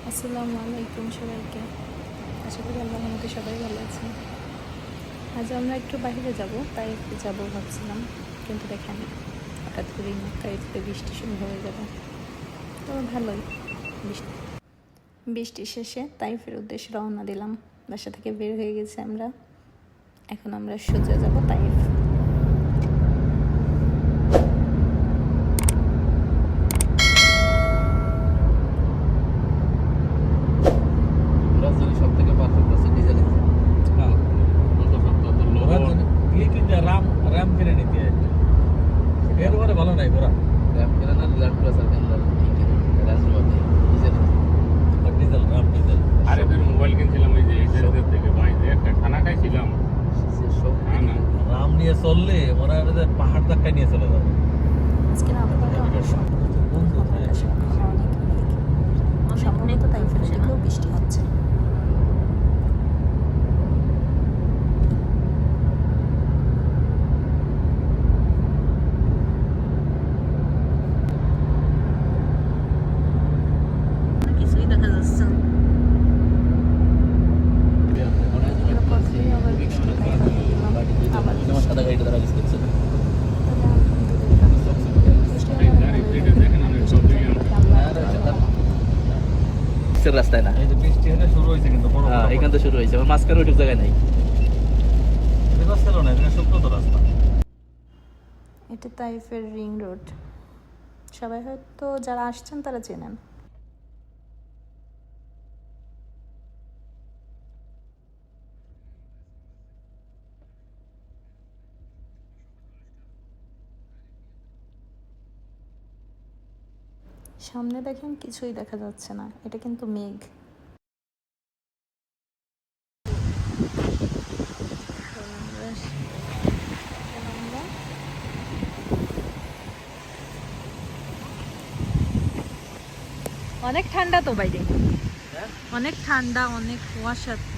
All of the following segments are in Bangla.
আসসালামু আলাইকুম সবাইকে। আশা করি আল্লাহর রহমতে সবাই ভালো আছেন। আজ আমরা একটু বাইরে যাব, তাই একটু যাবো ভাবছিলাম, কিন্তু দেখেন হঠাৎ করেই মক্কাতে বৃষ্টি শুরু হয়ে গেল। তবে ভালোই, বৃষ্টি শেষে তাইফের উদ্দেশ্যে রওনা দিলাম। বাসা থেকে বের হয়ে গেছি আমরা। এখন আমরা সোজা যাব তাইফ। ভালো নাই ওরা র্যাম কিনে না ল্যান্ড ক্রুজার কিনলাম রাজবাড়ী ডিজেল রাম ডিজেল। আরে তুই মোবাইল কিনছিলাম ওই যে এদের থেকে ভাই যে একটা খানা খাইছিলাম সব না রাম নিয়ে চললে মনে হয় যে পাহাড় ধাক্কা নিয়ে চলে যাবে। আজকে না আবহাওয়াটা অনেক সুন্দর, সম্ভবত তাইফের দিকেও বৃষ্টি হচ্ছে। কিছুই দেখা যাচ্ছে না। সাদা গাড়িটা দ্বারা দিচ্ছে রাস্তায় না, এই যে বৃষ্টি হলে শুরু হয়েছে, কিন্তু এখান থেকে শুরু হয়েছে, মাঝখানে ওইটুক জায়গায় নাই। এটা ছিল না, এটা শুকনো তো রাস্তা। এটা তাইফের রিং রোড। সবাই হয়তো যারা আসছেন তারা চেনেন। সামনে দেখেন কিছুই দেখা যাচ্ছে না, এটা কিন্তু মেঘ। অনেক ঠান্ডা তো বাইরে, অনেক ঠান্ডা, অনেক কুয়াশা তো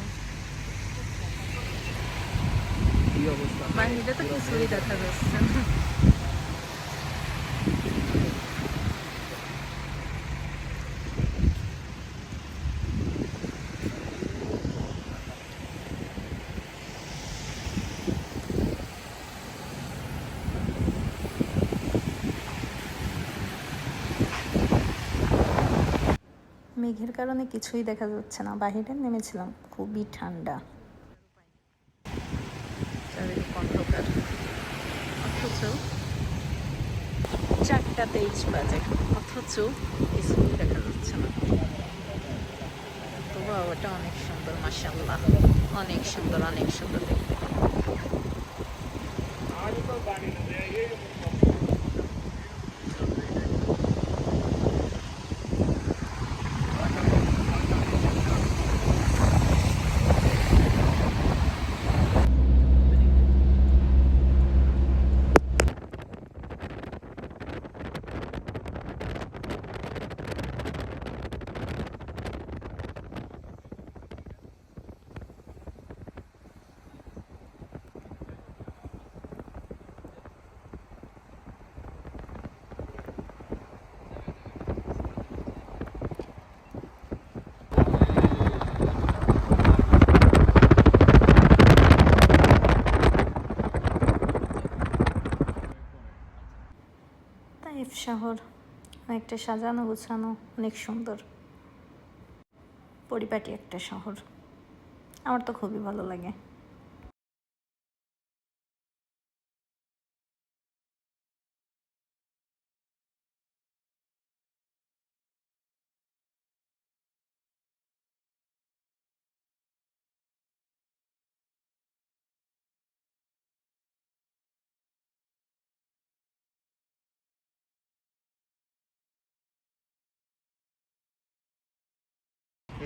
বাইরে, তো কিছুই দেখা যাচ্ছে না। মেঘের কারণে কিছুই দেখা যাচ্ছে না। বাহিরে নেমেছিলাম, খুবই ঠান্ডা, অন্ধকার, অথচ 4:23 বাজে, অথচ কিছুই দেখা যাচ্ছে না। তবু ওটা অনেক সুন্দর, মাশাআল্লাহ, অনেক সুন্দর, অনেক সুন্দর দেখতে। তাইফ শহর অনেকটা সাজানো গোছানো, অনেক সুন্দর, পরিপাটি একটা শহর। আমার তো খুবই ভালো লাগে।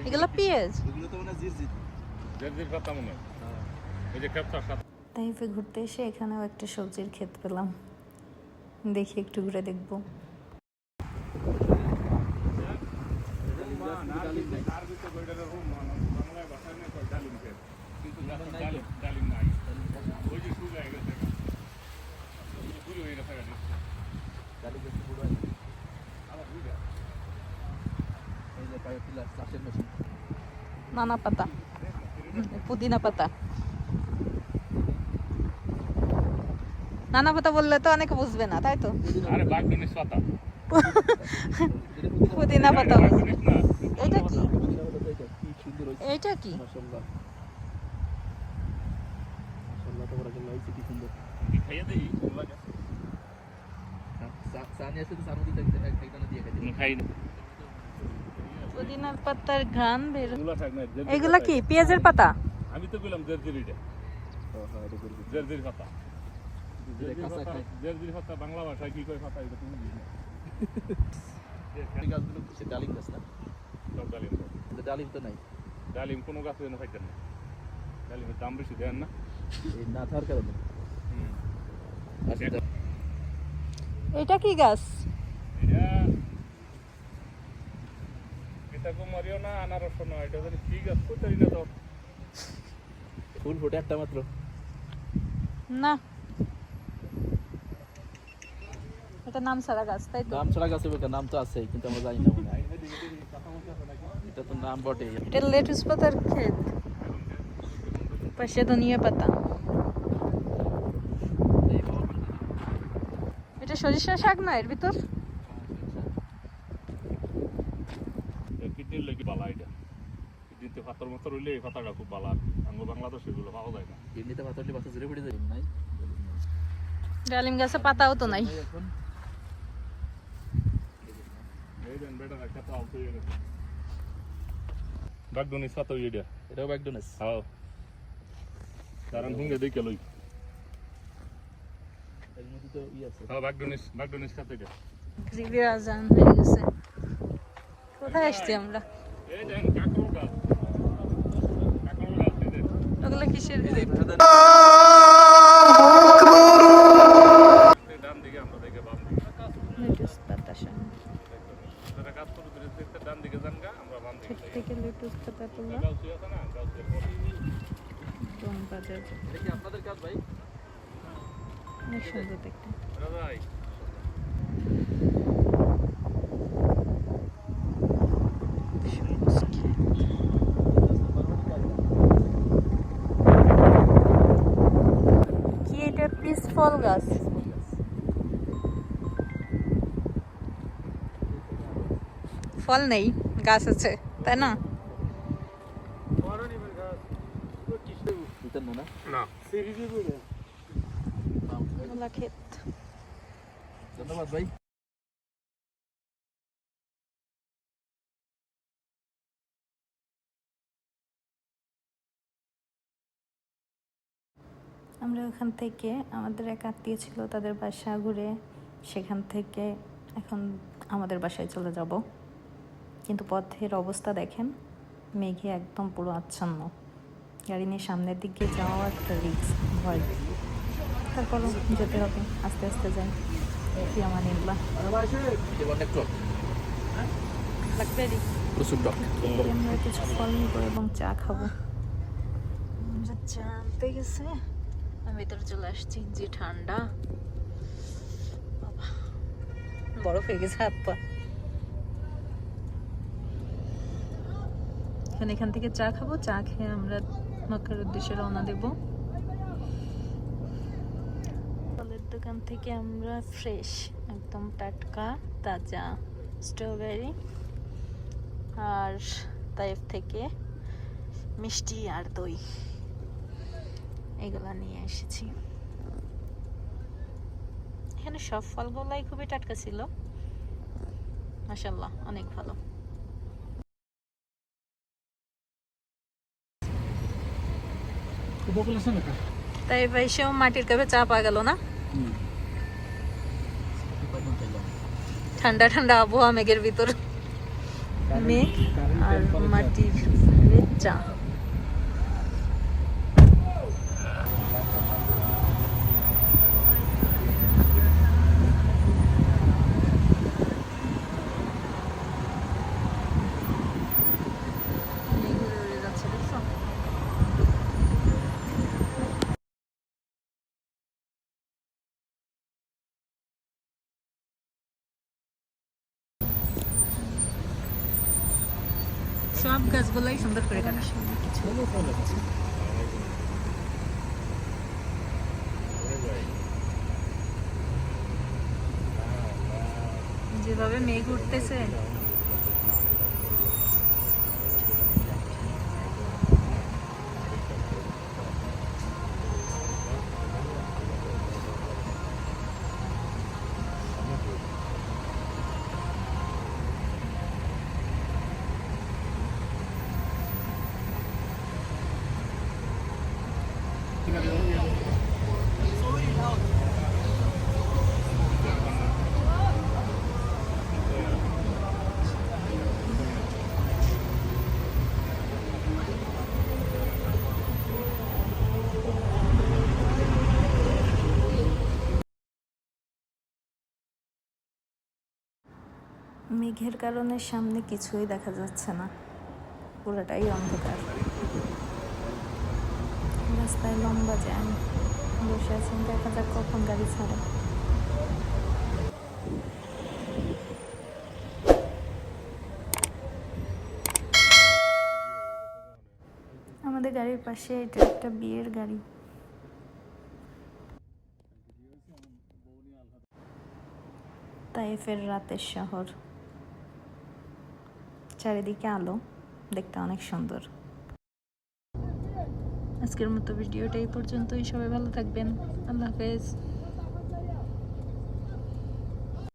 এগুলো পেঁয়াজ, তাইফে ঘুরতে এসে এখানেও একটা সবজির ক্ষেত পেলাম, দেখি একটু ঘুরে দেখবো। নানা পাতা, পুদিনা পাতা। নানা পাতা বললে তো অনেকে বুঝবে না, তাই তো? আরে বাগদনিস পাতা। পুদিনা পাতা বুঝবে। না এটা কি? এটা কি? খাইয়ে দেই খাই না পুদিনার পাতার ঘ্রাণ বের। এগুলা থাক না এগুলা কি পেঁয়াজের পাতা? আমি তো বললাম জেরজিরিটা জেরজির পাতা জেরজির পাতা বাংলা ভাষায় কি কয় পাতা এটা তুমি বুঝো গাছগুলো ডালিম গাছ না? সব ডালিম ডালিম তো নাই। ডালিম কোনো গাছ যেন পাইতেন না ডালিমের দাম বেশি দেন না এই না থাকার কারণে। এটা কি গাছ? এটা এটা কুমারিও না আনারস না এটা জানি কি গাছ কোথায় না তো ফুল ফোটে একটা মাত্র। না, এটা নাম ছাড়া গাছ, তাই তো? নাম ছাড়া গাছ হবে, নাম তো আছেই কিন্তু আমরা জানি না মনে হয়। এটা তো নাম বটে। এটা লেটুস পাতার ক্ষেত, পাশে ধনিয়া পাতা। এটা সরিষা শাক না এর ভিতর? কিডনির লাগি বালা এটা কিডনিতে পাথর মাথর হইলে এই পাতাটা খুব বালা আঙ্গুর বাংলাদেশে এগুলো পাওয়া যায় না কিডনিতে পাথর হলে বাচ্চা জুড়ে পড়ে যাবে নাই। ডালিম গাছে পাতাও তো নাই। এখন এই দেন বেটা একটা তো আউট হয়ে গেছে বাগদনিস পাতা এটা এটাও ব্যাকডোনাস। হ্যাঁ কারণ হুঙ্গে দেখে লই এর মধ্যে তো আছে। হ্যাঁ বাগদনিস খাতে এটা জিবির আজান হয়ে গেছে। কোথায় আসছি আমরা? এই দেন কাকরোল গাছ এই দেন ওগুলো কিসের? ডান দিকে আমরা দেখে বাম দিকে লেটুস পাতা শাক যারা কাজ করে দিতে ডান দিকে যান গা আমরা বাম দিকে ক্ষেত থেকে লেটুস পাতা তোলা, গাছ আছে না গাছের পরে বাজার। এটা কি আপনাদের কাজ ভাই? অনেক সুন্দর দেখতে। রাজাই কি এটা? পিস ফল গাছ। ফল নেই, গাছ আছে, তাই না? ভিতর না না মূলা ক্ষেত। ধন্যবাদ ভাই। আমরা ওখান থেকে আমাদের এক আত্মীয় ছিল, তাদের বাসা ঘুরে সেখান থেকে এখন আমাদের বাসায় চলে যাব। কিন্তু পথের অবস্থা দেখেন, মেঘে একদম পুরো আচ্ছন্ন। গাড়ি নিয়ে সামনের দিকে যাওয়া একটা রিস্ক, ভয়। তারপরও যেতে হবে, আস্তে আস্তে যাই। কি আমার নির্বা অনেক টক, লাগবে। প্রচুর টক। আমরা কিছু ফল নিব এবং চা খাবো। আমরা চা আনতে গেছে, আমি ভিতরে চলে আসছি। যে ঠান্ডা, বাবা বরফ হয়ে গেছে হাত পা। এখান থেকে চা খাবো, চা খেয়ে আমরা মক্কার উদ্দেশ্যে রওনা দেব। ফলের দোকান থেকে আমরা ফ্রেশ একদম টাটকা তাজা স্ট্রবেরি আর তাইফ থেকে মিষ্টি আর দই এগুলা নিয়ে এসেছি। এখানে সব ফলগুলাই খুবই টাটকা ছিল, মাশাআল্লাহ অনেক ভালো। তাই ভাই সেও মাটির কাপে চা পা গেল না। ঠান্ডা ঠান্ডা আবহাওয়া, মেঘের ভিতর মেঘ আর মাটির চা। সব গাছগুলাই সুন্দর করে কাটা। কিছু যেভাবে মেঘ উঠতেছে, মেঘের কারণে সামনে কিছুই দেখা যাচ্ছে না, পুরোটাই অন্ধকার। রাস্তায় লম্বা জ্যাম, বসে আছেন, দেখা যাক কখন গাড়ি ছাড়ে। আমাদের গাড়ির পাশে এটা একটা বিয়ের গাড়ি। তাইফের রাতের শহর, চারিদিকে আলো, দেখতে অনেক সুন্দর। আজকের মতো ভিডিওটা এই পর্যন্তই। সবাই ভালো থাকবেন। আল্লাহ হাফেজ।